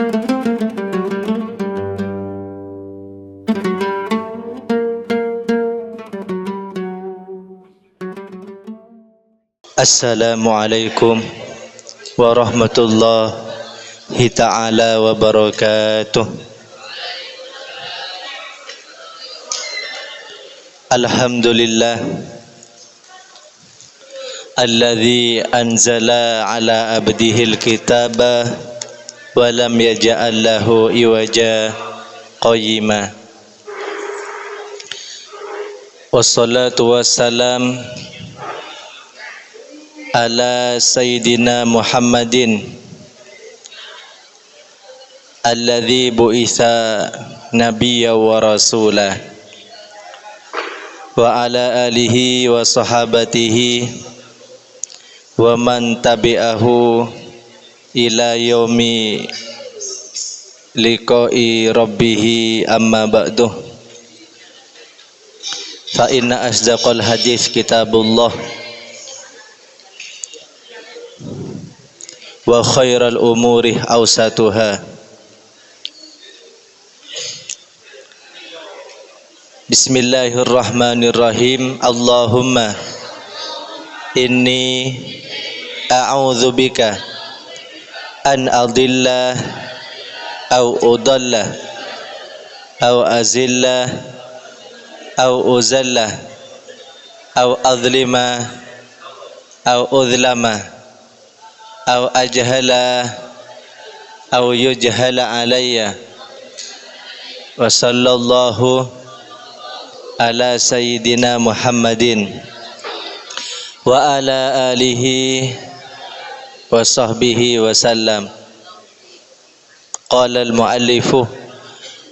Assalamualaikum warahmatullahi ta'ala wabarakatuh. Alhamdulillah alladzi anzala ala abdihil kitaba wa lam yaj'al lahu iwaja qayyima. Wassalatu wassalam ala sayyidina Muhammadin alladzi bu'itsa nabiyya wa rasulah wa ala alihi wa sahabatihi wa man tabi'ahu ila yaumi liqa'i rabbih, amma ba'du. Fa inna asdaqal hadits kitabullah wa khairal umuri awsatuha. Bismillahirrahmanirrahim. Allahumma inni a'udzubika an adilla au udalla au azilla au uzalla au adlima au udlama au ajhala au yujhala alayya. Wa sallallahu ala sayyidina Muhammadin wa ala alihi wa sahbihi wa sallam. Qala al-muallifu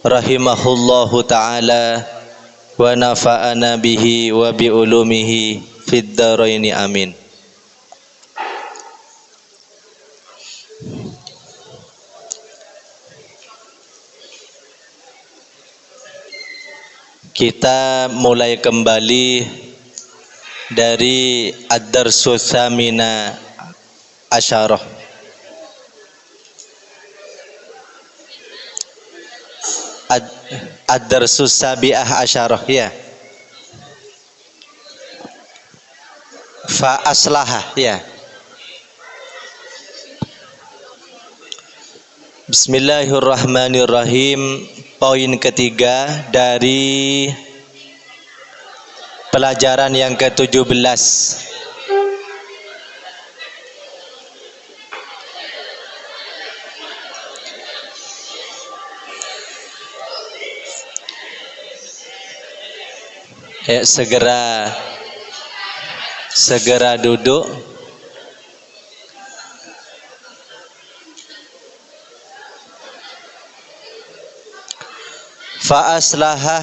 rahimahullahu ta'ala wa nafa'ana bihi wa bi ulumihi fid dharaini amin. Kita mulai kembali dari ad-darsus tsamina asyarah. Ad-darsus sabi'ah asyarah, ya. Fa aslaha, ya. Bismillahirrahmanirrahim. Poin ketiga dari pelajaran yang ke-17. Ya, segera duduk. Fa aslaha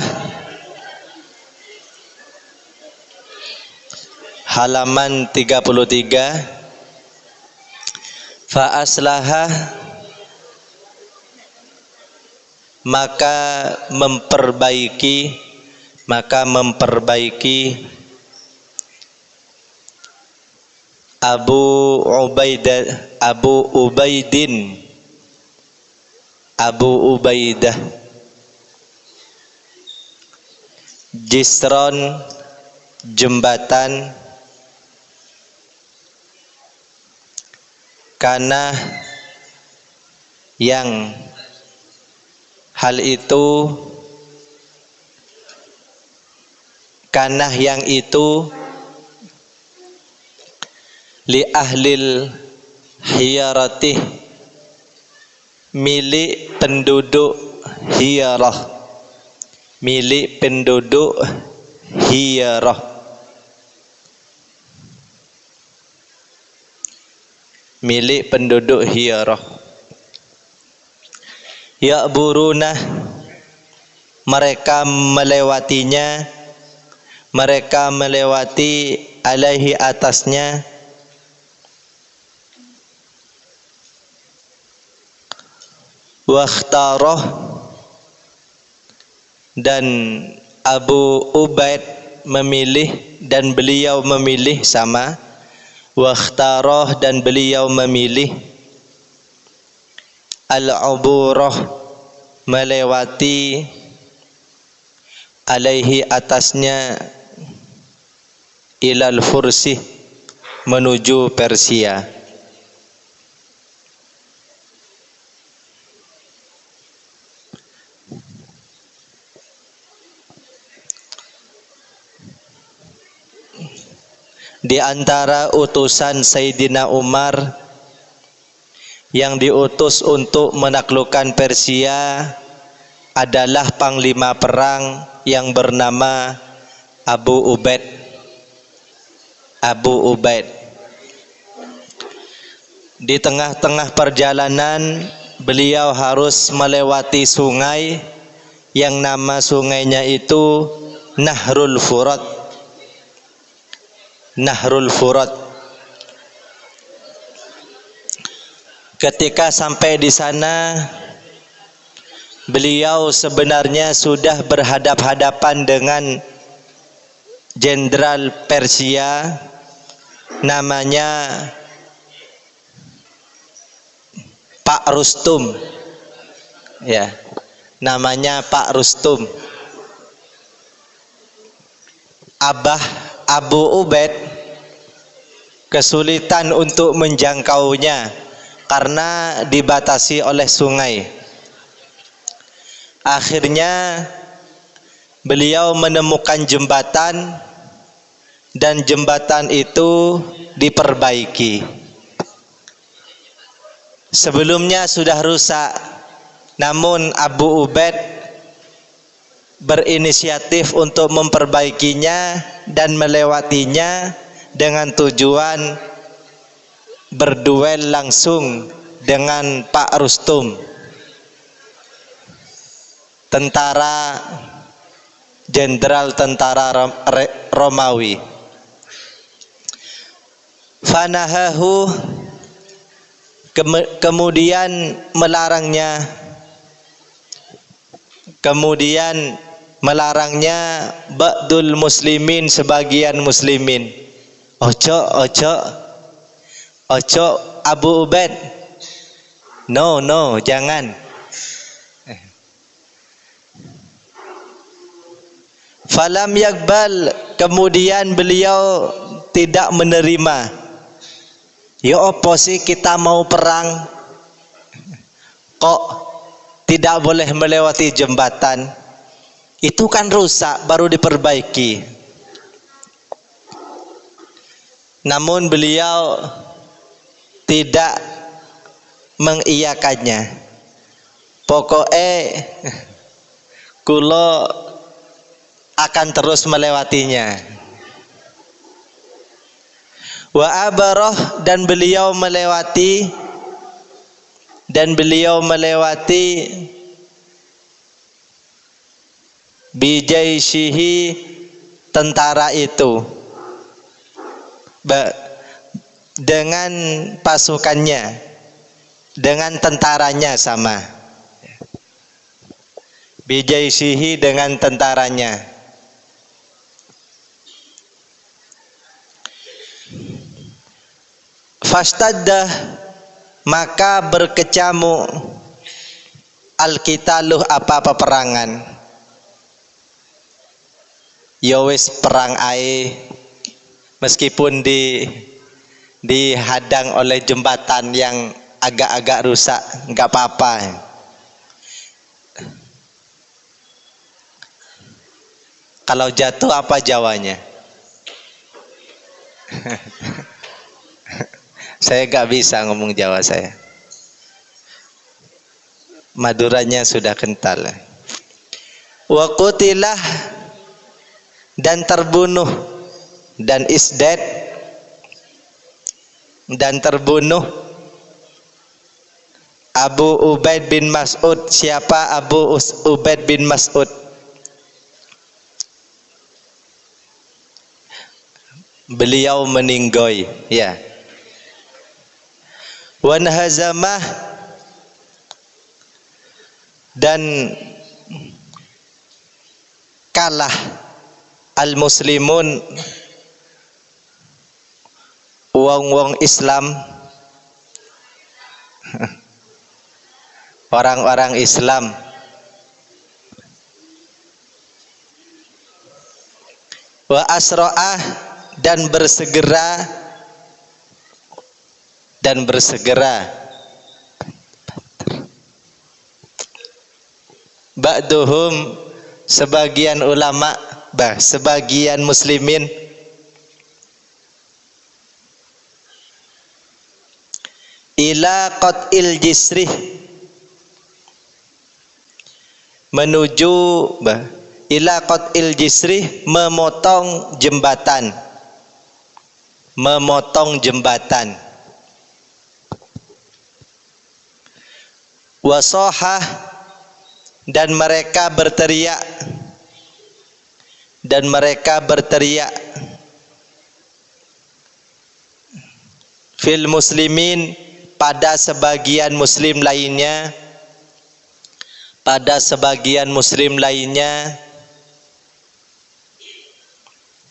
halaman 33. Fa aslaha maka memperbaiki Abu Ubaidah jisron jembatan karena yang hal itu li ahlil hiyaratih milik penduduk hiyarah, Ya'buruna mereka melewati alaihi atasnya, wakhtarah dan Abu Ubaid memilih dan beliau memilih sama, wakhtarah dan beliau memilih al-uburah melewati, alaihi atasnya, ilal Fursi menuju Persia. Di antara utusan Sayyidina Umar yang diutus untuk menaklukkan Persia adalah panglima perang yang bernama Abu Ubaid. Abu Ubaid. Di tengah-tengah perjalanan beliau harus melewati sungai yang nama sungainya itu Nahrul Furat. Nahrul Furat. Ketika sampai di sana, beliau sebenarnya sudah berhadap-hadapan dengan jenderal Persia namanya Pak Rustum. Ya, namanya Pak Rustum. Abah Abu Ubaid kesulitan untuk menjangkaunya karena dibatasi oleh sungai. Akhirnya beliau menemukan jembatan dan jembatan itu diperbaiki. Sebelumnya sudah rusak, namun Abu Ubaid berinisiatif untuk memperbaikinya dan melewatinya dengan tujuan berduel langsung dengan Pak Rustum, tentara jenderal tentara Romawi. Fanahahu, kemudian melarangnya, ba'dul muslimin, sebagian muslimin. Ojo Abu Ubaid, no jangan. Falam yakbal, kemudian beliau tidak menerima. Ya opo sih kita mau perang kok tidak boleh melewati jembatan? Itu kan rusak, baru diperbaiki. Namun beliau tidak mengiyakannya. Pokoknya kulo akan terus melewatinya. Wa abarah, dan beliau melewati bijaishihi, tentara itu, dengan pasukannya, dengan tentaranya sama. Bijaishihi, dengan tentaranya. Fastaddah, maka berkecamuk, al-qitaluh, apa peperangan. Ya wis perang ae, meskipun dihadang oleh jembatan yang agak-agak rusak, enggak apa-apa. Kalau jatuh apa Jawanya? Saya gak bisa ngomong Jawa saya. Maduranya sudah kental. Wa qutilah, dan terbunuh, dan isdad, dan terbunuh Abu Ubaid bin Mas'ud. Siapa Abu Ubaid bin Mas'ud? Beliau meninggoy, ya. Wanhazamah, dan kalah al-muslimun, wong-wong Islam, orang-orang Islam. Wa asra'ah, dan bersegera ba'duhum, sebagian ulama, sebagian muslimin, ila qat'il jisrih, menuju ila qat'il jisrih, memotong jembatan, wasohah, dan mereka berteriak fil muslimin, pada sebagian muslim lainnya,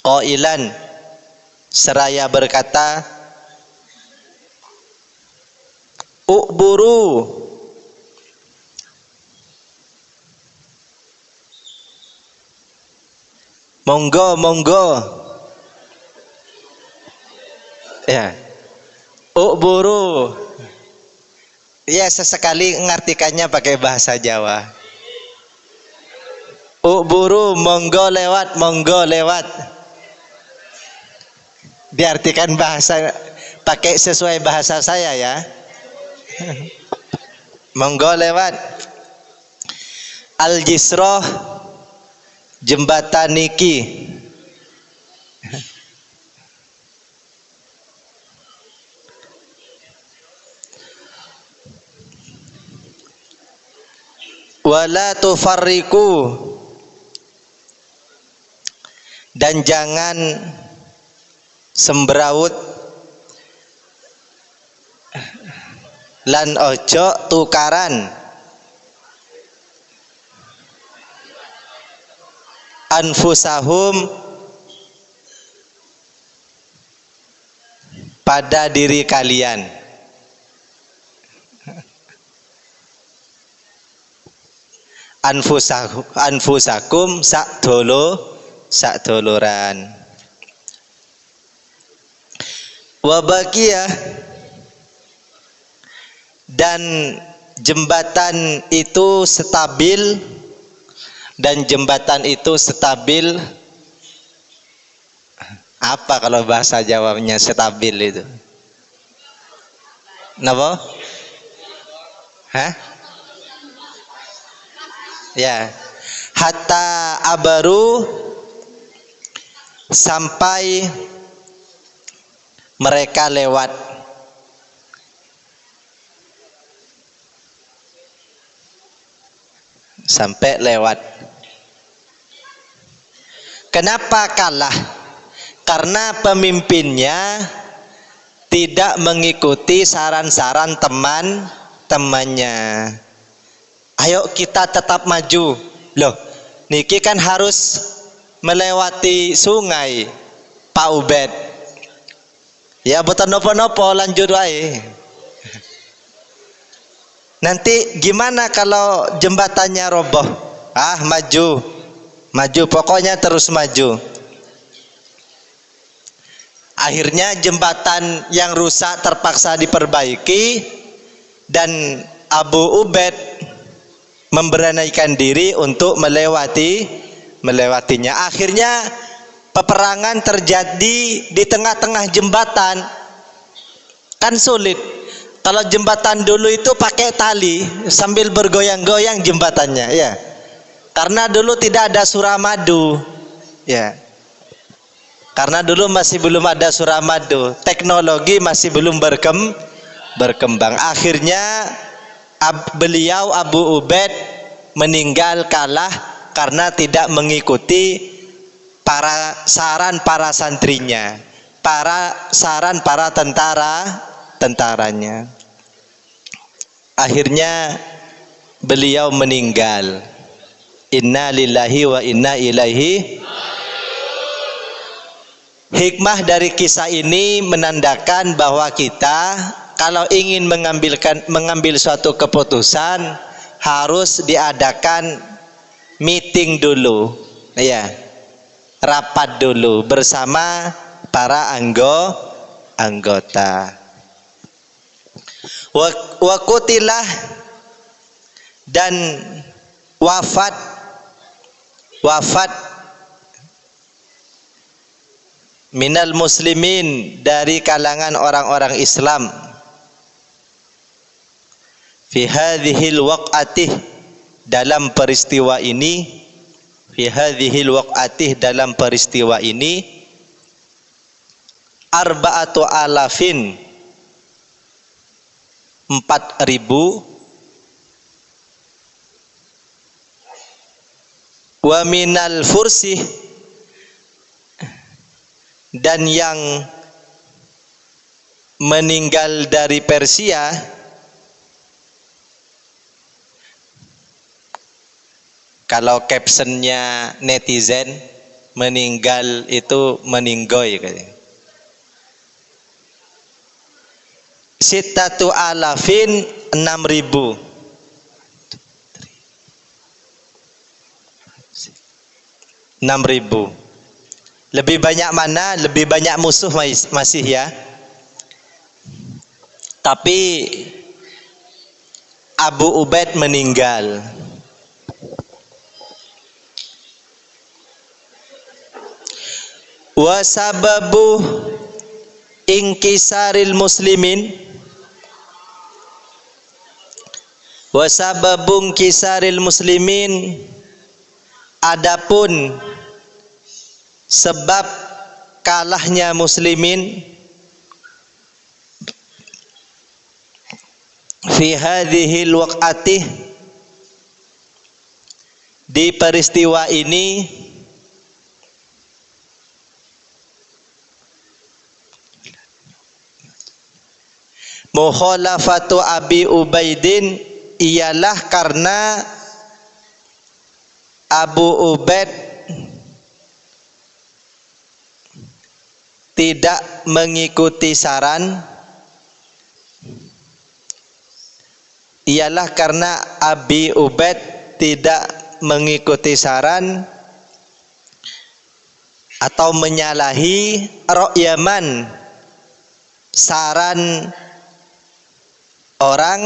qailan, seraya berkata, uburu, monggo, ya, uburu, ya, sesekali mengartikannya pakai bahasa Jawa. Uburu, monggo lewat, diartikan bahasa, pakai sesuai bahasa saya ya. Monggo lewat. Al-Jisroh, jembatan niki. Wala tufarriku, dan jangan sembraut, lan ojo tukaran, anfusahum, pada diri kalian. Anfusakum, sakdoloran. Wabakiyah, dan jembatan itu stabil, apa kalau bahasa Jawanya stabil itu? Napa? Hah? Ya, hatta abaru, sampai mereka lewat. Kenapa kalah? Karena pemimpinnya tidak mengikuti saran-saran teman-temannya. Ayo kita tetap maju. Loh, niki kan harus melewati sungai, Pak Ubed. Ya boten nopo-nopo, lanjut wae. Nanti gimana kalau jembatannya roboh? Maju, pokoknya terus maju. Akhirnya jembatan yang rusak terpaksa diperbaiki, dan Abu Ubed memberanikan diri untuk melewatinya. Akhirnya peperangan terjadi di tengah-tengah jembatan. Kan sulit. Kalau jembatan dulu itu pakai tali sambil bergoyang-goyang jembatannya, ya. Karena dulu tidak ada suramadu, ya. Karena dulu masih belum ada suramadu, teknologi masih belum berkembang. Akhirnya beliau Abu Ubed meninggal, kalah karena tidak mengikuti saran para santrinya, saran para tentaranya. Akhirnya beliau meninggal. Inna lillahi wa inna ilaihi. Hikmah dari kisah ini menandakan bahwa kita kalau ingin mengambil suatu keputusan, harus diadakan meeting dulu, ya, rapat dulu bersama para anggota. Wa qutilah, dan wafat minal muslimin, dari kalangan orang-orang Islam, fi hadhil waq'atih, dalam peristiwa ini, fi hadhil waq'atih, dalam peristiwa ini, arba'atu alafin, 4.000, wa minal fursi, dan yang meninggal dari Persia, kalau captionnya netizen, meninggal itu meninggoy katanya. Sittatu alafin, 6.000. Lebih banyak mana? Lebih banyak musuh masih ya. Tapi Abu Ubaid meninggal. Wa sababu inkisaril muslimin, wa sababun kisaril muslimin, adapun sebab kalahnya muslimin, fi hadhil waq'ati, di peristiwa ini, mukhalafatu Abi Ubaidin, ialah karena Abu Ubaid tidak mengikuti saran, ialah karena Abi Ubaid tidak mengikuti saran atau menyalahi ra'yaman, saran orang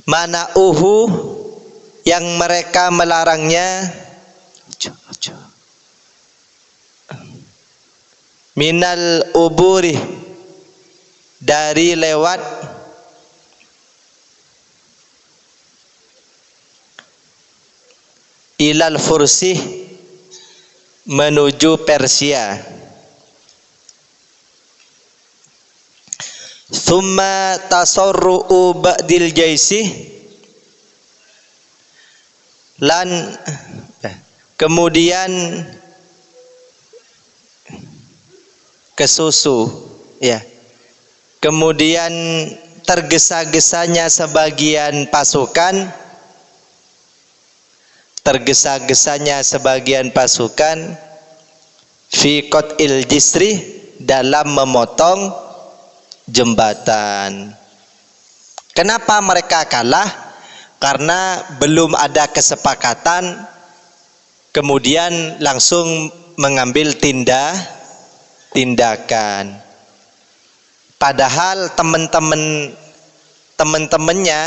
mana'uhu, yang mereka melarangnya, minal uburi, dari lewat ilal fursi, menuju Persia. Thumma tasarru'u ba'dil jaisi, lan kemudian kesusu, ya, kemudian tergesa-gesanya sebagian pasukan, fi qat'il jisri, dalam memotong jembatan. Kenapa mereka kalah? Karena belum ada kesepakatan, kemudian langsung mengambil tindakan. Padahal teman-temannya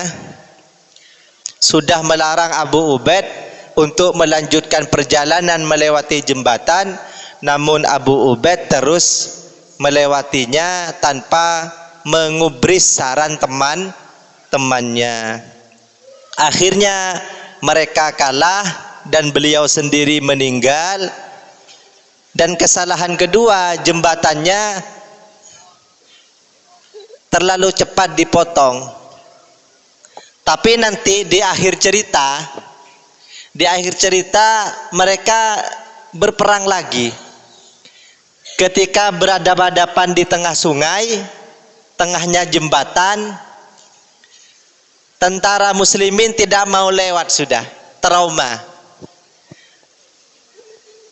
sudah melarang Abu Ubaid untuk melanjutkan perjalanan melewati jembatan, namun Abu Ubaid terus melewatinya tanpa mengubris saran teman-temannya. Akhirnya mereka kalah dan beliau sendiri meninggal. Dan kesalahan kedua, jembatannya terlalu cepat dipotong. Tapi nanti di akhir cerita mereka berperang lagi. Ketika berhadapan di tengah sungai, tengahnya jembatan, tentara muslimin tidak mau lewat, sudah trauma.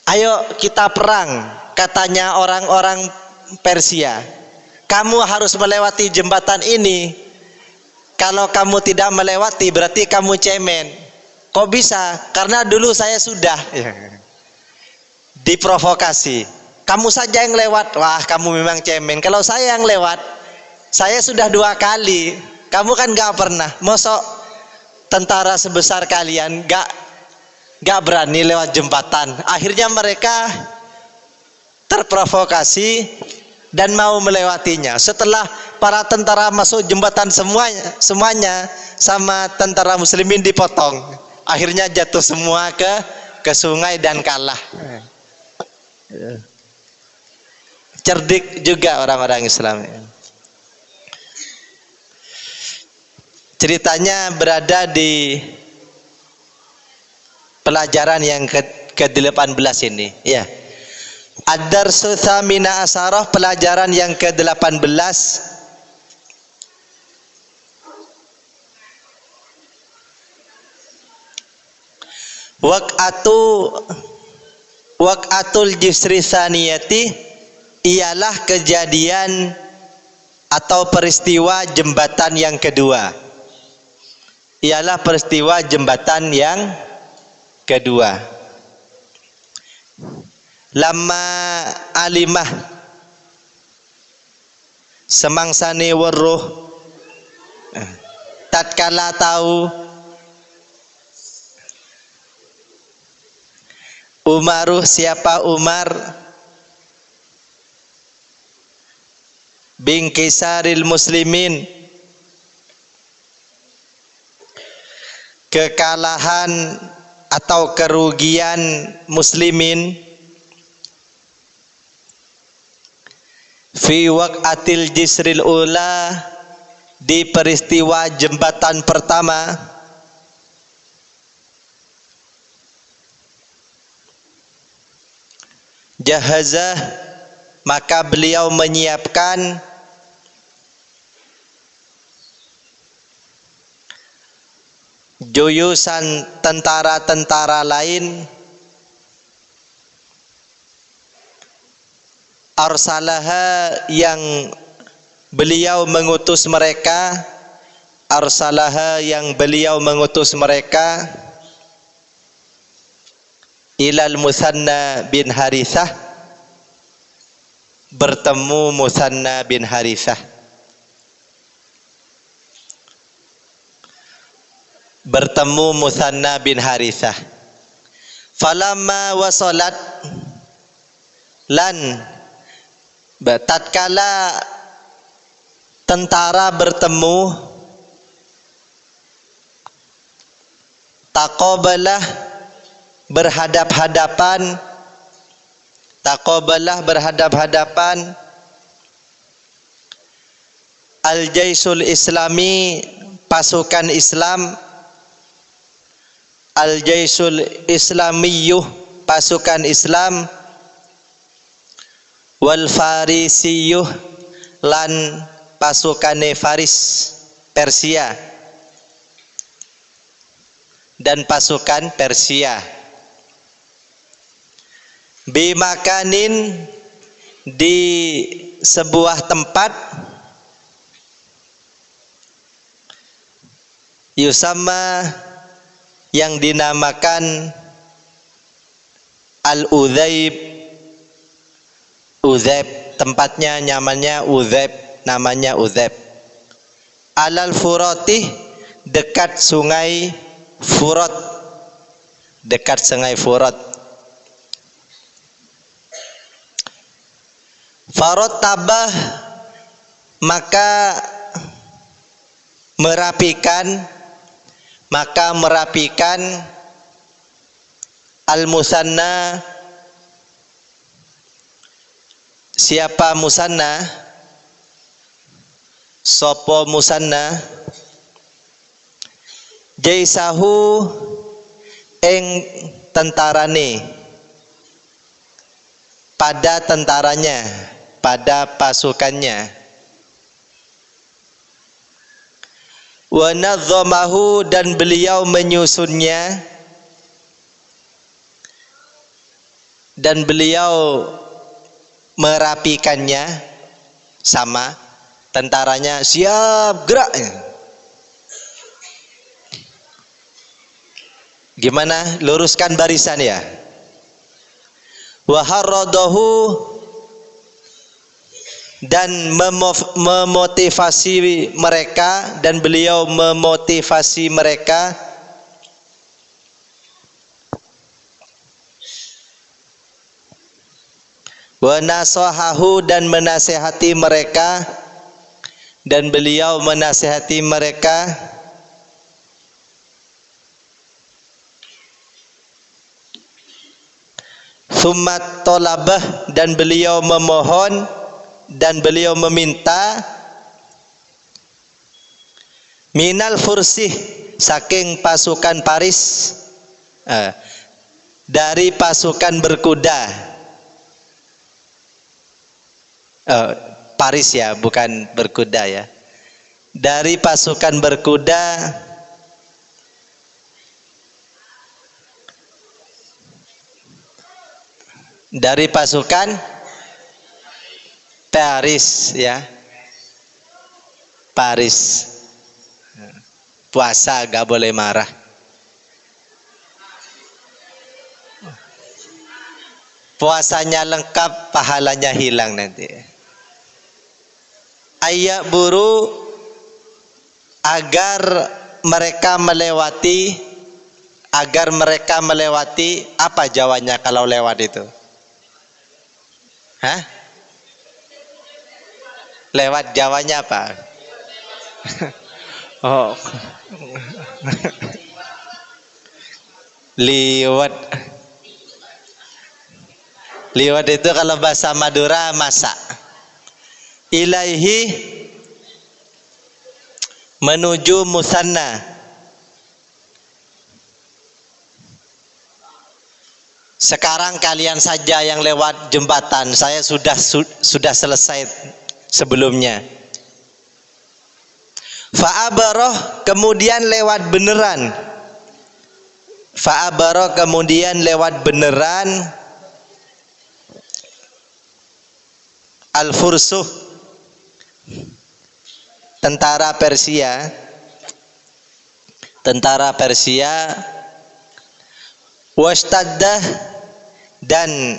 Ayo kita perang, katanya orang-orang Persia. Kamu harus melewati jembatan ini. Kalau kamu tidak melewati berarti kamu cemen. Kok bisa? Karena dulu saya sudah. Diprovokasi. Kamu saja yang lewat. Wah, kamu memang cemen. Kalau saya yang lewat, saya sudah 2 kali. Kamu kan gak pernah. Mosok tentara sebesar kalian gak berani lewat jembatan. Akhirnya mereka terprovokasi dan mau melewatinya. Setelah para tentara masuk jembatan semuanya sama tentara muslimin dipotong. Akhirnya jatuh semua ke sungai dan kalah. Cerdik juga orang-orang Islam. Ceritanya berada di pelajaran yang ke-18 ini, ya. Ad-Darsu Tsamina Asyarah, pelajaran yang ke-18. Waq'atul Jisri Tsaniyati, ialah kejadian atau peristiwa jembatan yang kedua. Ialah peristiwa jembatan yang kedua. Lama alimah, semangsane weruh, tatkala tahu Umaruh, siapa Umar bin Kisaril Muslimin, kekalahan atau kerugian muslimin, fi waq'atil jisril ula, di peristiwa jembatan pertama. Jahazah, maka beliau menyiapkan juyusan tentara-tentara lain. Arsalaha, yang beliau mengutus mereka. Arsalaha, yang beliau mengutus mereka. Ilal Musanna bin Harithah, bertemu Musanna bin Harithah. Bertemu Musanna bin Harithah. Falamma wasalat, lan tatkala tentara bertemu, taqabalah, berhadap-hadapan, taqabalah, berhadap-hadapan, al-jaisul islami, pasukan Islam, al-jaisul islamiyuh, pasukan Islam, wal farisiyuh, lan pasukane Faris, Persia, dan pasukan Persia. Bimakanin, di sebuah tempat, yusamma, yang dinamakan Al-Udzaib. Udzaib, tempatnya nyamannya Udzaib, namanya Udzaib. Alal Furati, dekat sungai Furat, dekat sungai Furat. Farot tabah, maka merapikan al-Musanna, siapa Musanna, sopo Musanna, jaisahu, ing tentarane, pada tentaranya, pada pasukannya. Wa nadzamahu, dan beliau menyusunnya, dan beliau merapikannya sama. Tentaranya siap gerak. Gimana? Luruskan barisan ya. Wa harradahu, dan memotivasi mereka, dan beliau memotivasi mereka. Wa nasahahu, dan menasihati mereka, dan beliau menasihati mereka. Tsumma talabah, dan beliau memohon, dan beliau meminta, minal fursih, saking pasukan Paris, dari pasukan berkuda. Paris ya, bukan berkuda ya. Dari pasukan berkuda, dari pasukan Paris ya. Paris. Puasa gak boleh marah. Puasanya lengkap, pahalanya hilang nanti. Ayat buru, agar mereka melewati, apa jawabannya kalau lewat itu? Hah? Lewat jawabannya apa? Oh. Liwat. Liwat itu kalau bahasa Madura masak. Ilaihi, menuju musanna. Sekarang kalian saja yang lewat jembatan, saya sudah selesai sebelumnya. Fa'abaroh, kemudian lewat beneran. Fa'abaroh, kemudian lewat beneran. Al-Fursuh, tentara Persia, wastaddah, dan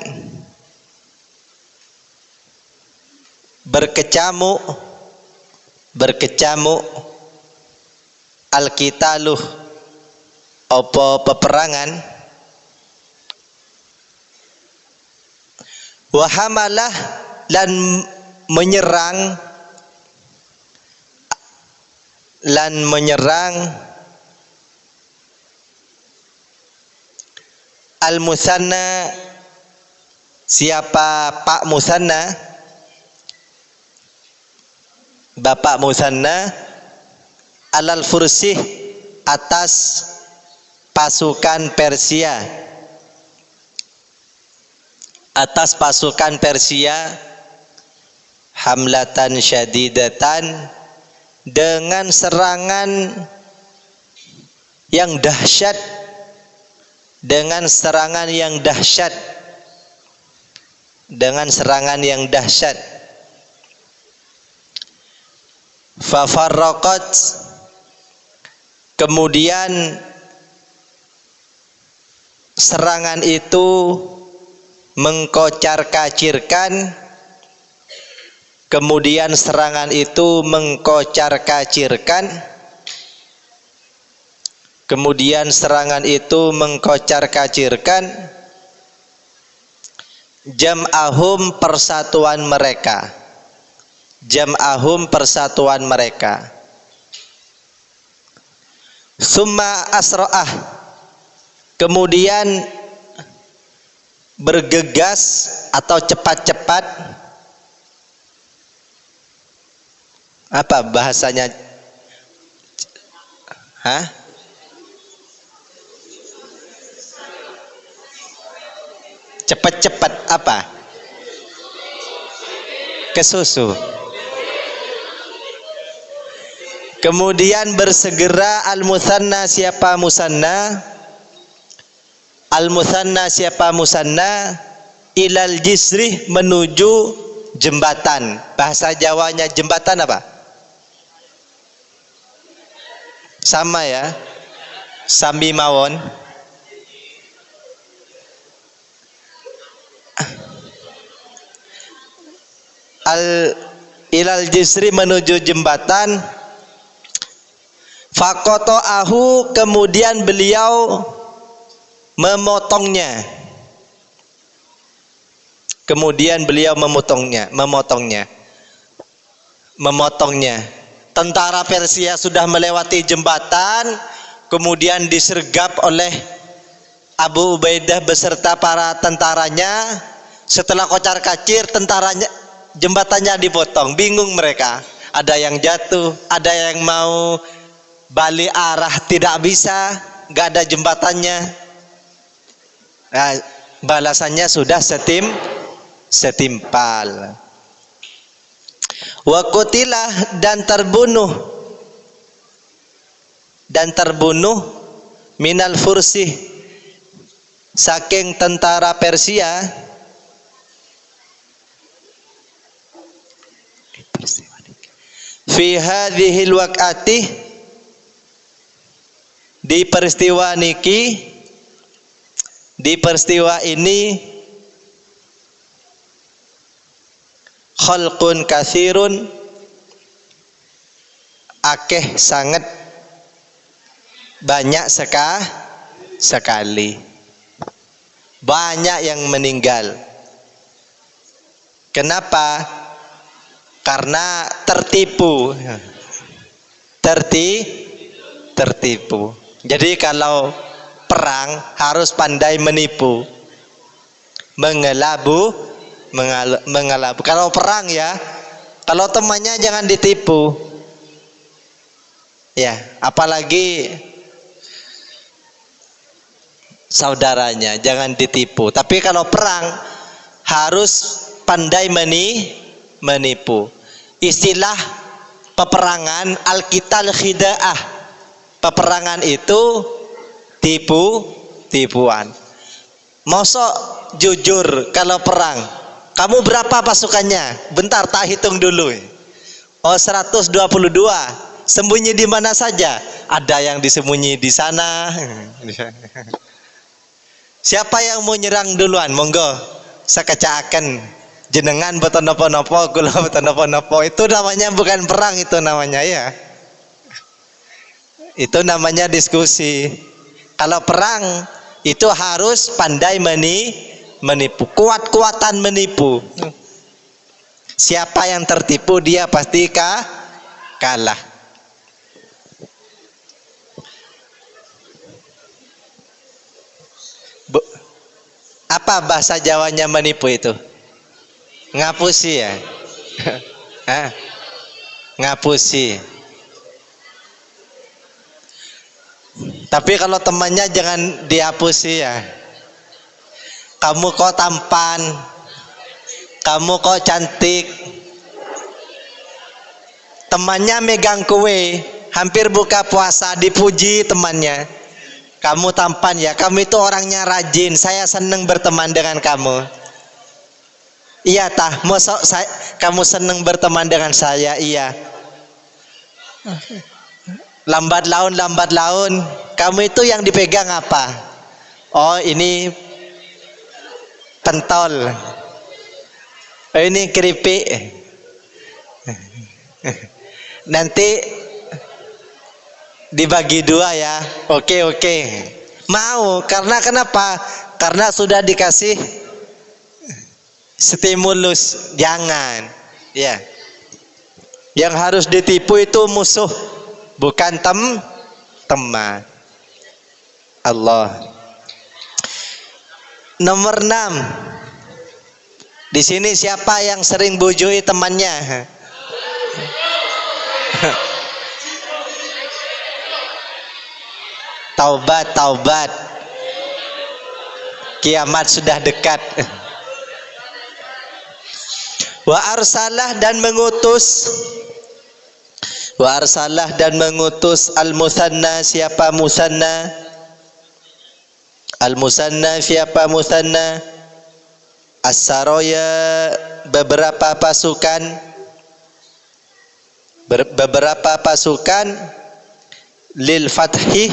berkecamuk al-qitaluh, apa peperangan, wahamalah, dan menyerang al-musanna, siapa Pak Musanna, Bapak Musanna, alal fursih, atas pasukan Persia, hamlatan syadidatan, dengan serangan yang dahsyat, fafarraqat, kemudian serangan itu mengkocar-kacirkan, jam'ahum, persatuan mereka. Summa asra'ah, kemudian bergegas atau cepat-cepat. Apa bahasanya? Hah? Cepat-cepat apa? Kesusu. Kemudian bersegera al-musanna, siapa musanna? ilal jisri menuju jembatan. Bahasa Jawanya jembatan apa? Sama ya, sami mawon. Ilal jisri menuju jembatan. Faqata'ahu, kemudian beliau memotongnya. Memotongnya. Tentara Persia sudah melewati jembatan, kemudian disergap oleh Abu Ubaidah beserta para tentaranya. Setelah kocar-kacir, jembatannya dipotong. Bingung mereka. Ada yang jatuh, ada yang mau balik arah, tidak bisa, gak ada jembatannya. Nah, balasannya sudah setimpal. Wa qutilah, dan terbunuh minal fursi, saking tentara Persia, fi hadhil waqati, di peristiwa ini, khalqun katsirun, akeh sangat banyak sekali, banyak yang meninggal. Kenapa? Karena tertipu. Jadi kalau perang harus pandai menipu, mengelabu. Kalau perang ya, kalau temannya jangan ditipu. Ya, apalagi saudaranya jangan ditipu. Tapi kalau perang harus pandai menipu. Istilah peperangan al-qital khida'ah. Peperangan itu tipuan. Mosok jujur kalau perang. Kamu berapa pasukannya? Bentar, tak hitung dulu. Oh, 122. Sembunyi di mana saja? Ada yang disembunyi di sana. Siapa yang mau nyerang duluan? Monggo, saya kecaakan. Jenengan beton nopo-nopo, kula beton nopo-nopo. Itu namanya bukan perang, itu namanya ya. Itu namanya diskusi. Kalau perang itu harus pandai menipu, kuat-kuatan menipu. Siapa yang tertipu dia pasti kalah. Apa bahasa Jawanya menipu itu? Ngapusi ya? Ngapusi. Tapi kalau temannya jangan dihapusi ya. Kamu kok tampan, kamu kok cantik. Temannya megang kue, hampir buka puasa, dipuji temannya. Kamu tampan ya, kamu itu orangnya rajin, saya senang berteman dengan kamu. Iya tah, mosok kamu senang berteman dengan saya? Iya. Lambat laun, kamu itu yang dipegang apa? Oh, ini pentol. Oh, ini keripik. Nanti dibagi 2 ya. Oke. Mau, karena kenapa? Karena sudah dikasih stimulus. Jangan. Ya. Yang harus ditipu itu musuh, bukan teman. Allah. Nomor 6. Di sini siapa yang sering bujui temannya? Taubat. Kiamat sudah dekat. Wa arsalah, dan mengutus al-musanna. Siapa musanna? Al-musanna, siapa musanna? As-saraya beberapa pasukan lil fathi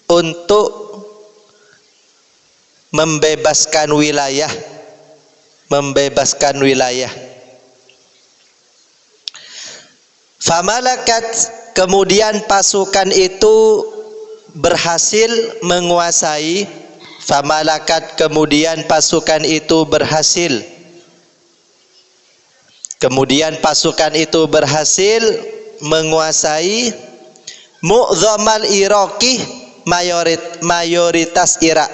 untuk membebaskan wilayah. Famalakat, kemudian pasukan itu berhasil menguasai. Famalakat, kemudian pasukan itu berhasil. Kemudian pasukan itu berhasil menguasai mu'dhamal Iraqi, mayoritas Irak.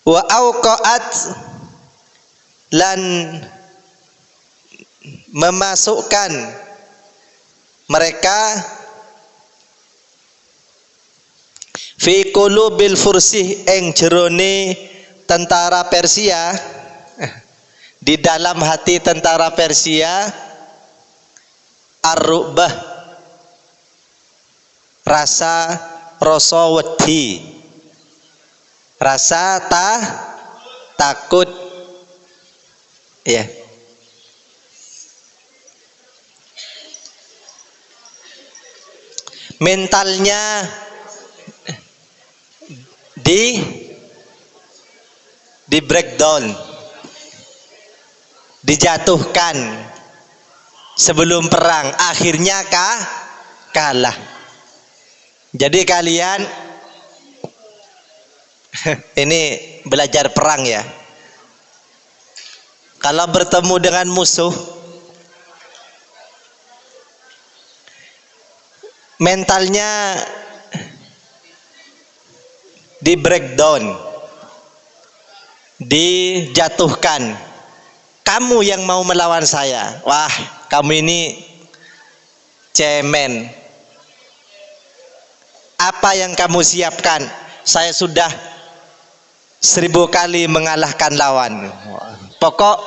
Wa auqa'at, lan memasukkan mereka fi qulubil fursih ing jerone tentara Persia, di dalam hati tentara Persia, ar-ru'bah, rasa wedi, rasa takut, ya. Mentalnya di breakdown, dijatuhkan sebelum perang, akhirnya kalah. Jadi kalian ini belajar perang ya. Kalau bertemu dengan musuh, mentalnya di breakdown, dijatuhkan. Kamu yang mau melawan saya, wah kamu ini cemen. Apa yang kamu siapkan? Saya sudah 1000 kali mengalahkan lawan. Pokok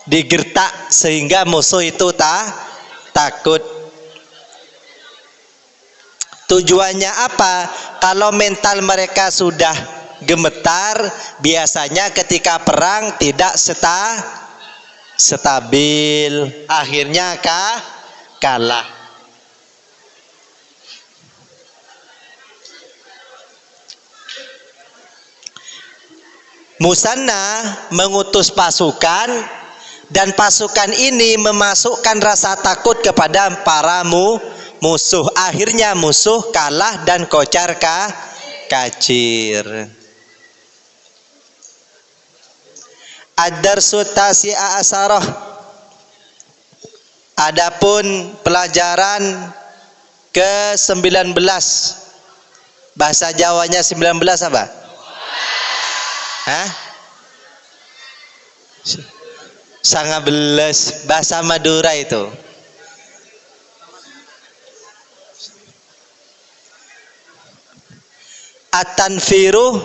digertak sehingga musuh itu takut. Tujuannya apa? Kalau mental mereka sudah gemetar, biasanya ketika perang tidak stabil, akhirnya kalah. Musanna mengutus pasukan, dan pasukan ini memasukkan rasa takut kepada para musuh. Akhirnya musuh kalah dan kocar kacir. Ad-darsu tasi'a asarah. Adapun pelajaran ke-19, bahasa Jawanya 19 apa? Hah? 19, bahasa Madura itu. At-tanfiru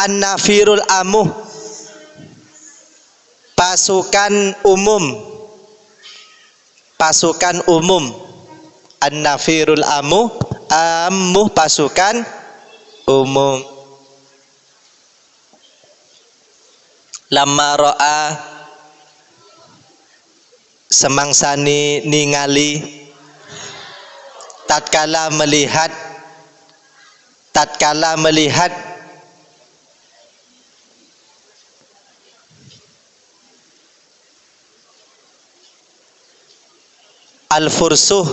an-nafirul amuh, pasukan umum. An-nafirul amuh, pasukan umum. Lamma ra'a, semangsani ningali, tatkala melihat al-fursuh,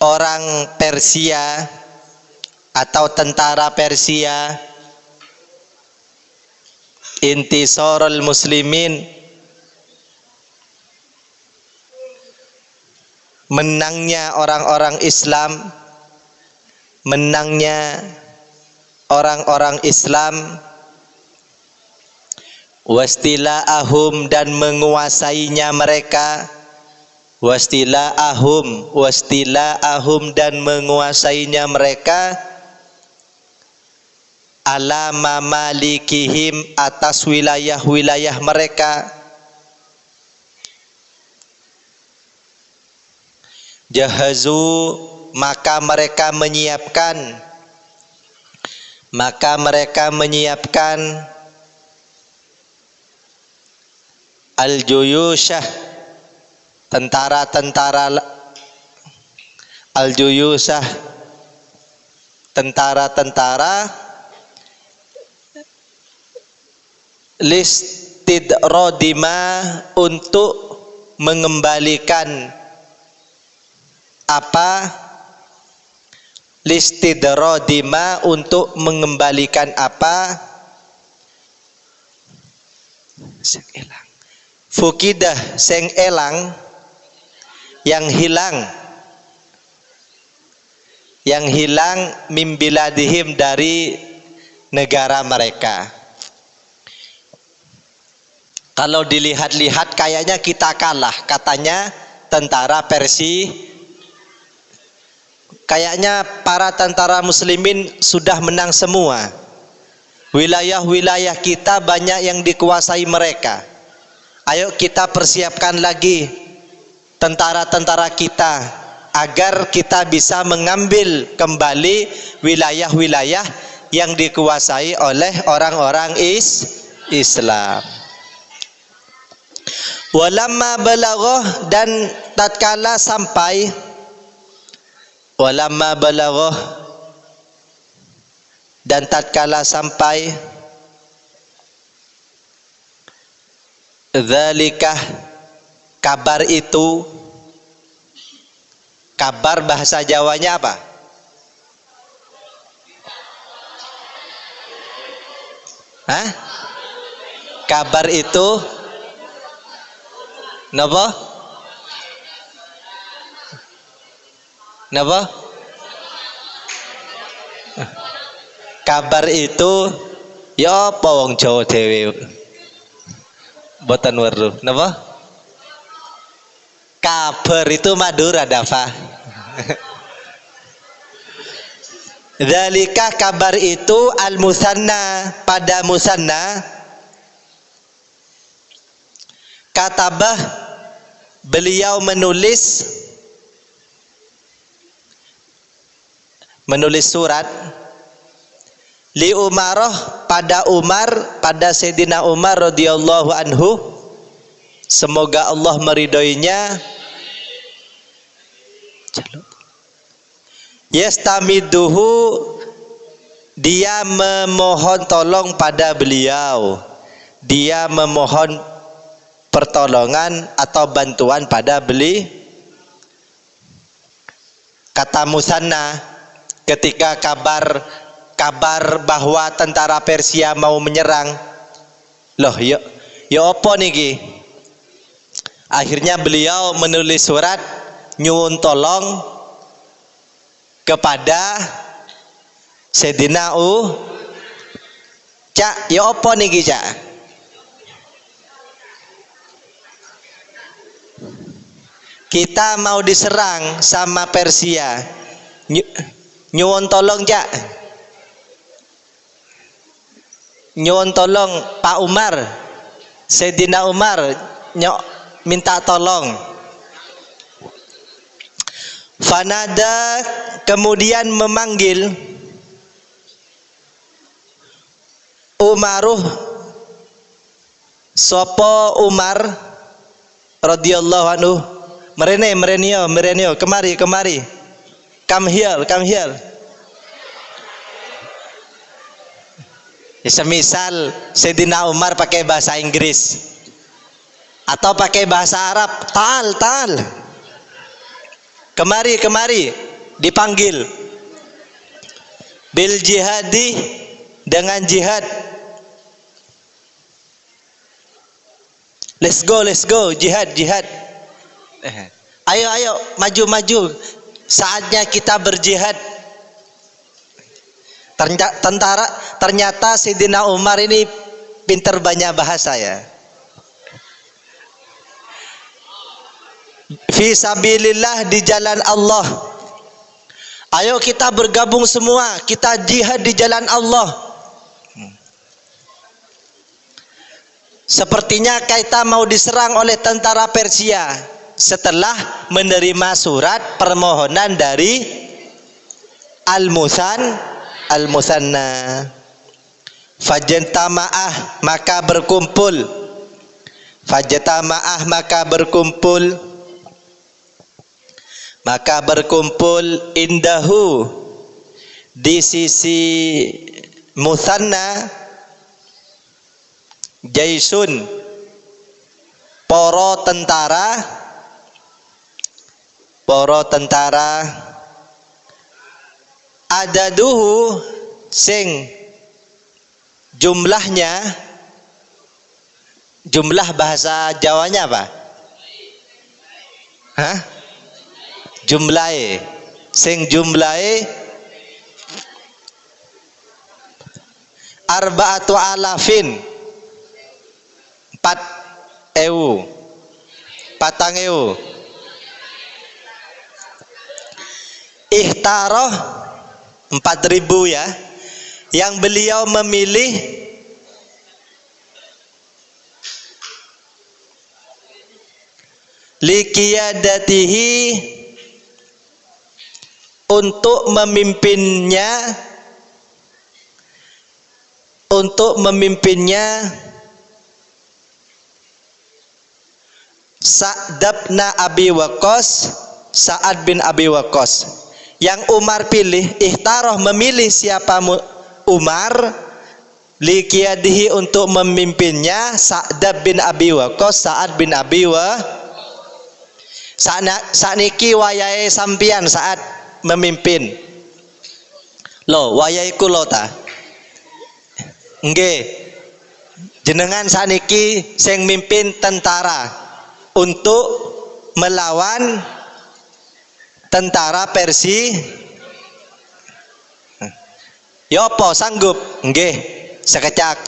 orang Persia atau tentara Persia, intisarul muslimin, menangnya orang-orang Islam, wastila'ahum, dan menguasainya mereka, dan menguasainya mereka, ala mamalikihim, atas wilayah-wilayah mereka. Jahazu, maka mereka menyiapkan Maka mereka menyiapkan al-juyushah, tentara-tentara, al-juyushah, tentara-tentara, listidrodima, untuk mengembalikan apa? Listidrodima, untuk mengembalikan apa? Sing elang. Fukidah, sing elang, yang hilang, yang hilang, mimbiladihim, dari negara mereka. Kalau dilihat-lihat kayaknya kita kalah, katanya tentara Persia. Kayaknya para tentara muslimin sudah menang semua. Wilayah-wilayah kita banyak yang dikuasai mereka. Ayo kita persiapkan lagi tentara-tentara kita agar kita bisa mengambil kembali wilayah-wilayah yang dikuasai oleh orang-orang Islam. Walamma balaghah, dan tatkala sampai, walamma balaghah, dan tatkala sampai, dzalikah, kabar itu. Kabar bahasa Jawanya apa? Hah? Kabar itu napa? Napa? Kabar itu ya apa wong Jawa dhewe. Boten weruh. Napa? Kabar itu Madura Dafa. Dzalika, kabar itu, al-musanna, pada musanna, katabah, beliau menulis surat, li Umaroh, pada Umar, pada Sayyidina Umar radhiyallahu anhu, semoga Allah meridhoinya. Yastamiduhu, dia memohon tolong pada beliau, dia memohon pertolongan atau bantuan pada beliau. Kata musanna, ketika kabar bahwa tentara Persia mau menyerang, loh ya apa niki? Akhirnya beliau menulis surat nyuwun tolong kepada Sayyidina Cak, ya apa niki Cak? Kita mau diserang sama Persia, nyuwun tolong Cak, nyuwun tolong Pak Umar, Sayyidina Umar minta tolong. Fanada, kemudian memanggil Umaruh, sopo Umar radhiyallahu anhu, merenio, kemari, come here. Semisal Sayyidina Umar pakai bahasa Inggris atau pakai bahasa Arab, tal. Kemari, dipanggil. Bil jihadi, dengan jihad. Let's go, jihad. Ayo, maju. Saatnya kita berjihad. Ternyata Sayyidina Umar ini pintar banyak bahasa ya. Fi sabilillah, di jalan Allah. Ayo kita bergabung semua, kita jihad di jalan Allah. Sepertinya kita mau diserang oleh tentara Persia setelah menerima surat permohonan dari al-musanna. Fajtama'ah maka berkumpul. Fajtama'ah maka berkumpul. Maka berkumpul indahu di sisi musanna jaisun poro tentara adaduhu sing jumlah bahasa Jawanya apa? Hah? Jumlahe sing jumlahe arba'atu alafin 4.000 ihtaroh 4.000 ya, yang beliau memilih liqiyadatihi untuk memimpinnya Sa'ad bin Abi Waqqas. Yang Umar pilih, ihtaroh memilih siapa Umar, liqiyadihi untuk memimpinnya Sa'ad bin Abi Waqqas. Sakniki wayahe sampian saat memimpin. Lo wayahe kula ta? Nggih. Jenengan sakniki sing mimpin tentara untuk melawan tentara Persia. Ya apa sanggup? Nggih, sekecak.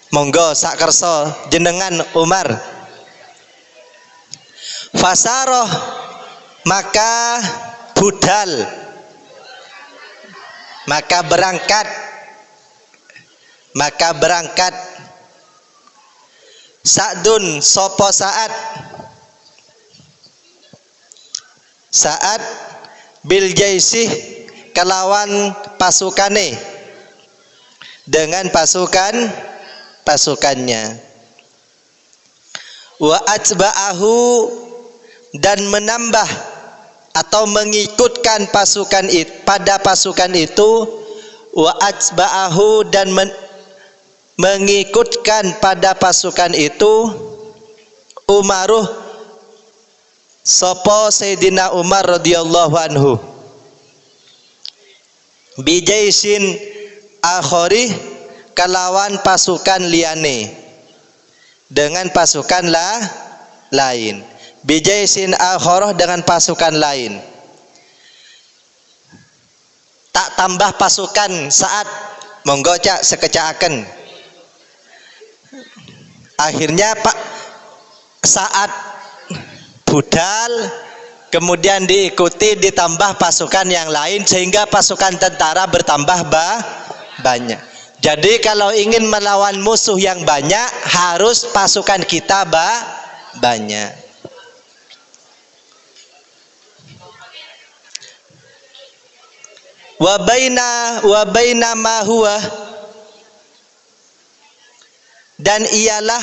Monggo sak kersa jenengan Umar. Fasaroh maka budal, maka berangkat Sa'dun sopo Sa'ad bil jaisih kelawan pasukane, dengan pasukannya. Wa atba'ahu dan menambah atau mengikutkan pasukan itu wa atba'ahu dan mengikutkan pada pasukan itu Umaruh sopo Sayyidina Umar radhiyallahu anhu bijaisin akhori kelawan pasukan liyane, dengan pasukan lain. Bijaisin akhoroh dengan pasukan lain. Tak tambah pasukan saat monggo cak sekecaaken. Akhirnya Pak saat budal, kemudian diikuti ditambah pasukan yang lain sehingga pasukan tentara bertambah banyak. Jadi kalau ingin melawan musuh yang banyak harus pasukan kita banyak. Wa baina ma huwa, dan ialah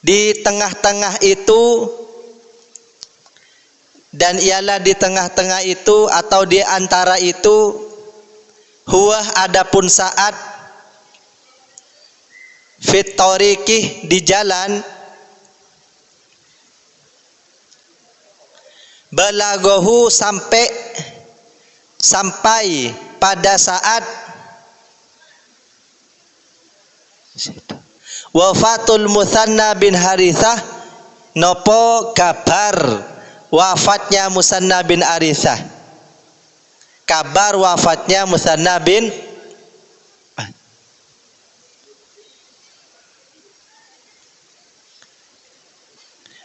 di tengah-tengah itu atau di antara itu huwa adapun saat fit tariqih di jalan balagohu sampai pada saat wafatul Musanna bin Harithah, nopo kabar wafatnya Musanna bin Harithah, kabar wafatnya Musanna bin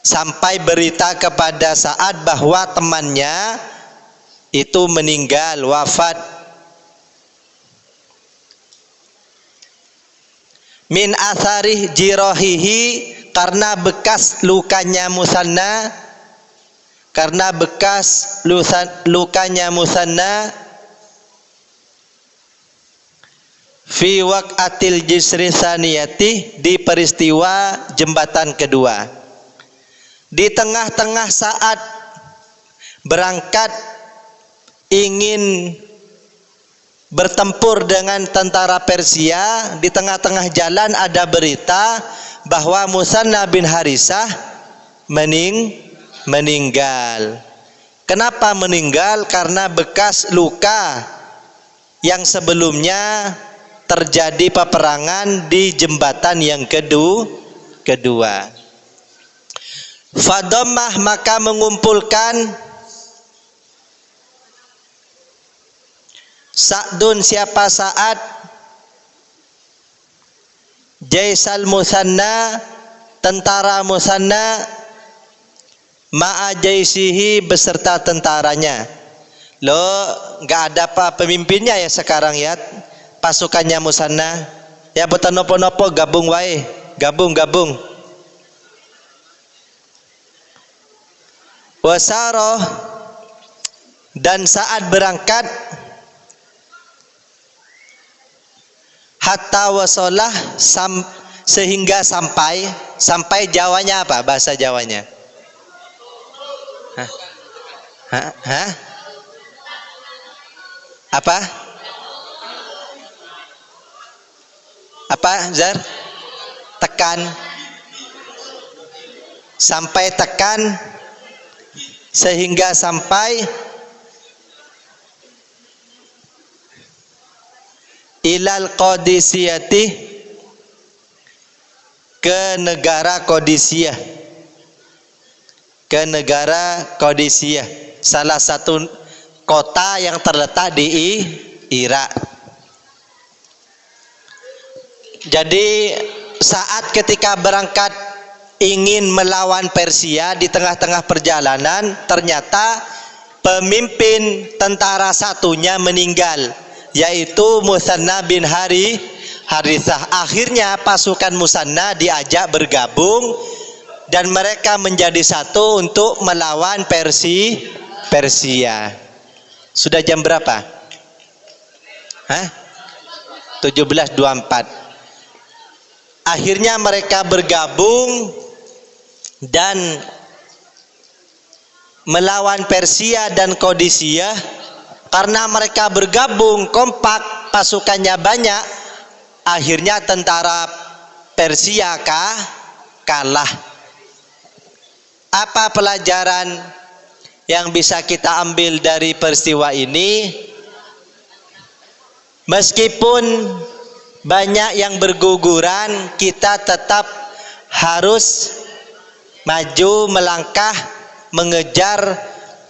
sampai berita kepada Sa'ad bahwa temannya itu meninggal, wafat. Min atharih jirohihi, karena bekas lukanya Musanna, fi waqatil jisri tsaniyati, di peristiwa jembatan kedua. Di tengah-tengah saat berangkat ingin bertempur dengan tentara Persia, di tengah-tengah jalan ada berita bahwa Musanna bin Harisah meninggal. Kenapa meninggal? Karena bekas luka yang sebelumnya terjadi peperangan di jembatan yang kedua. Fadomah, maka mengumpulkan Sa'dun, siapa Sa'ad, Jaisal Musanna, tentara Musanna, ma'a jaisihi, beserta tentaranya. Nggak ada apa pemimpinnya ya sekarang ya, pasukannya Musanna ya, boten nopo-nopo, gabung wae, gabung. Wasaroh, dan saat berangkat, hatta wasolah, sehingga sampai Jawanya apa bahasa Jawanya? Hah? Apa Zar? Tekan, sampai tekan, sehingga sampai ilal Qadisiyati, ke negara Qadisiyah, salah satu kota yang terletak di Irak. Jadi saat ketika berangkat ingin melawan Persia, di tengah-tengah perjalanan ternyata pemimpin tentara satunya meninggal, yaitu Musanna bin Harithah. Akhirnya pasukan Musanna diajak bergabung dan mereka menjadi satu untuk melawan Persia. Sudah jam berapa? 17.24. Akhirnya mereka bergabung dan melawan Persia dan Qadisiyah. Karena mereka bergabung kompak, pasukannya banyak, akhirnya tentara Persia kalah. Apa pelajaran yang bisa kita ambil dari peristiwa ini? Meskipun banyak yang berguguran, kita tetap harus maju melangkah mengejar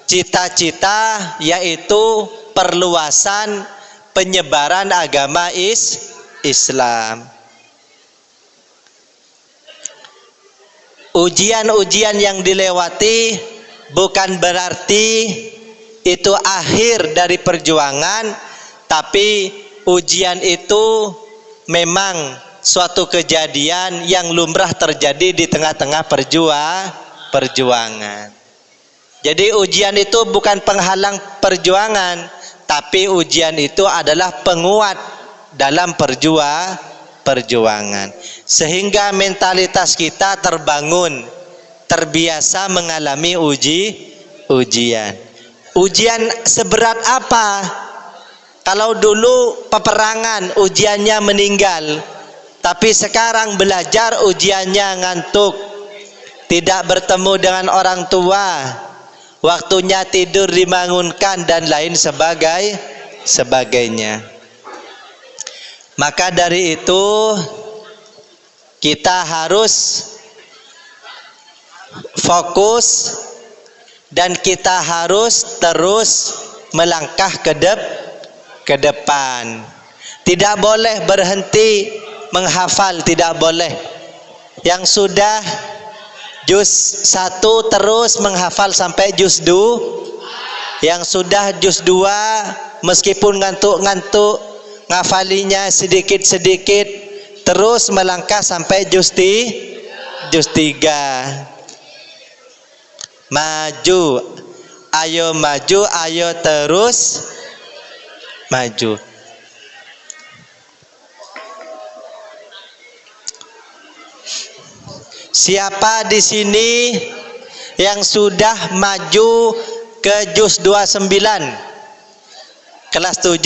cita-cita, yaitu perluasan penyebaran agama Islam. Ujian-ujian yang dilewati bukan berarti itu akhir dari perjuangan, tapi ujian itu memang suatu kejadian yang lumrah terjadi di tengah-tengah perjuangan. Jadi ujian itu bukan penghalang perjuangan, tapi ujian itu adalah penguat dalam perjuangan. Sehingga mentalitas kita terbangun, terbiasa mengalami ujian. Ujian seberat apa? Kalau dulu peperangan ujiannya meninggal, tapi sekarang belajar ujiannya ngantuk, tidak bertemu dengan orang tua, waktunya tidur dibangunkan, dan lain sebagainya. Maka dari itu kita harus fokus dan kita harus terus melangkah ke depan. Tidak boleh berhenti menghafal, tidak boleh. Yang sudah juz 1 terus menghafal sampai juz 2. Yang sudah juz 2 meskipun ngantuk-ngantuk, ngafalinya sedikit-sedikit, terus melangkah sampai juz 3. Maju, ayo maju, ayo terus maju. Siapa di sini yang sudah maju ke juz 29 kelas 7?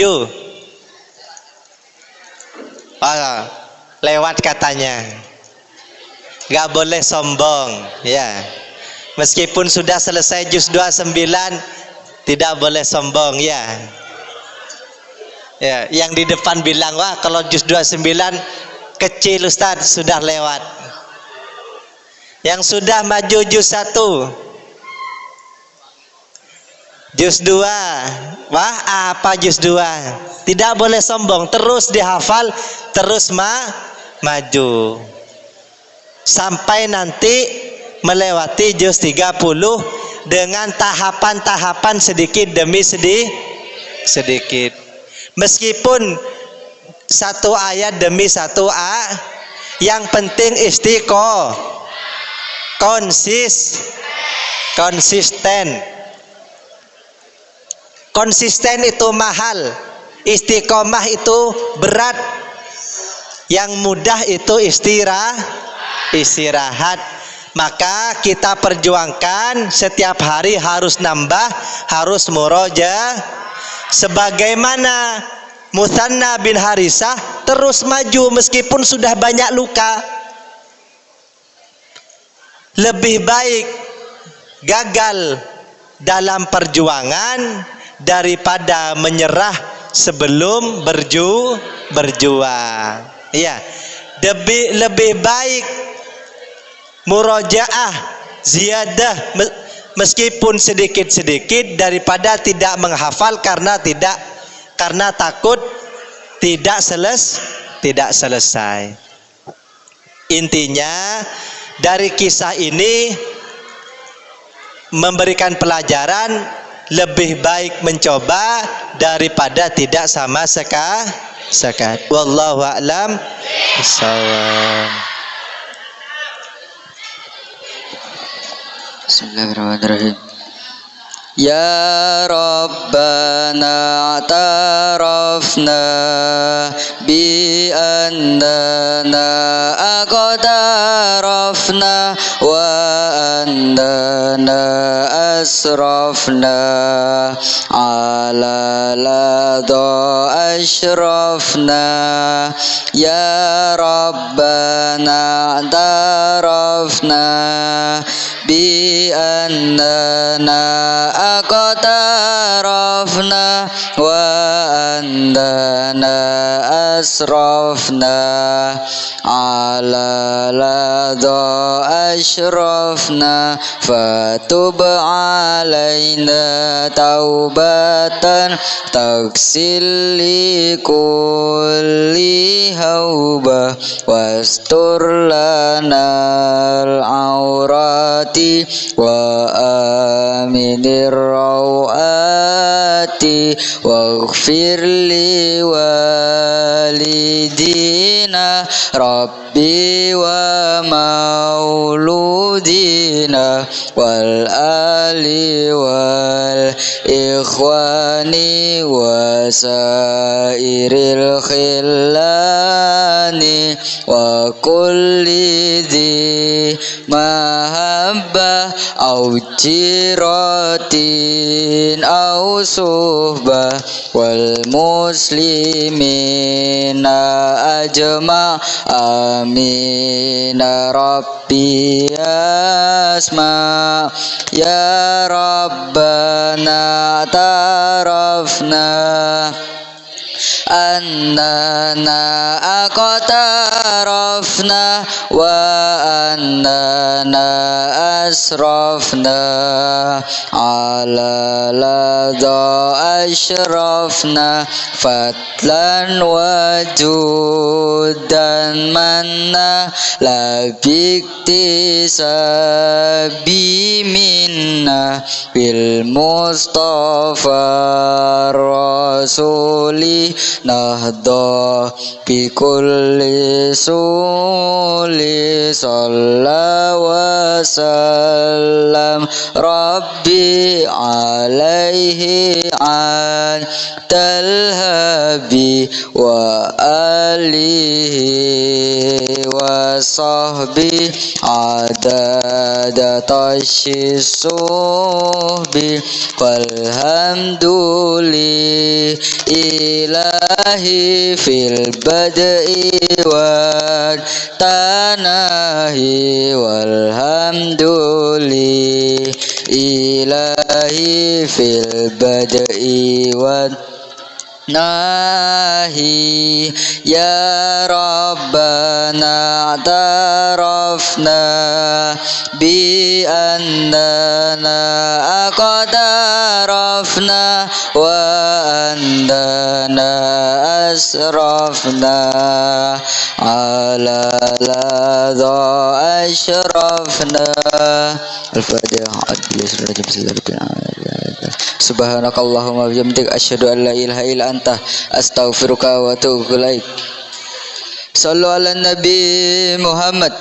Lewat katanya. Gak boleh sombong ya. Meskipun sudah selesai juz 29 tidak boleh sombong ya. Ya, yang di depan bilang, wah kalau juz 29 kecil Ustaz, sudah lewat. Yang sudah maju juz 1, juz 2, wah apa juz 2? Tidak boleh sombong, terus dihafal, terus maju sampai nanti melewati juz 30 dengan tahapan-tahapan sedikit demi sedikit. Meskipun satu ayat demi satu yang penting konsisten. Konsisten itu mahal, istiqomah itu berat, yang mudah itu istirahat. Maka kita perjuangkan setiap hari harus nambah, harus murojaah. Sebagaimana Muthanna bin Harisah terus maju meskipun sudah banyak luka. Lebih baik gagal dalam perjuangan daripada menyerah sebelum berjuang. Iya. Lebih baik murojaah ziyadah meskipun sedikit-sedikit daripada tidak menghafal karena takut tidak selesai. Intinya dari kisah ini memberikan pelajaran, lebih baik mencoba daripada tidak sama sekali. Wallahu a'lam bishawab. Bismillahirrahmanirrahim. Ya Rabbana atarafna bi annana aqtarafna wa annana asrafna ala ladha ashrafna. Ya Rabbana atarafna bi annana aqtarafna wa andana asrafna ala ladha ashrafna fatub alaina taubatan taksil li kulli hauba wastur lana al-aurati wa aminir rawati waghfir li walidina rabbi wa mauludina wal ali wal ikhwani wa sairil khillani wa kulli dhi mahabbah au jiratin au suhbah wal muslimina ajma amin rabbi asma ya rabbana tarafna annana aqtarafna wa annana asrafna ala ladha ashrafna fatlan wajudan manna labikti sabi minna bil mustafa rasuli نهضى بكل سول صلى وسلم ربي عليه عن الهبي وآله وصحبه عدد الصحب والحمد لله في البدء والتناهي والحمد لله في البدء والناهي يا ربنا اعترفنا بأننا قد عرفنا وأننا أسرفنا على لظى أشرفنا. الفاتحة. Subhanakallahumma wa bihamdika asyhadu an la ilaha illa anta astaghfiruka wa atubu ilaik. Shallu ala Nabi Muhammad.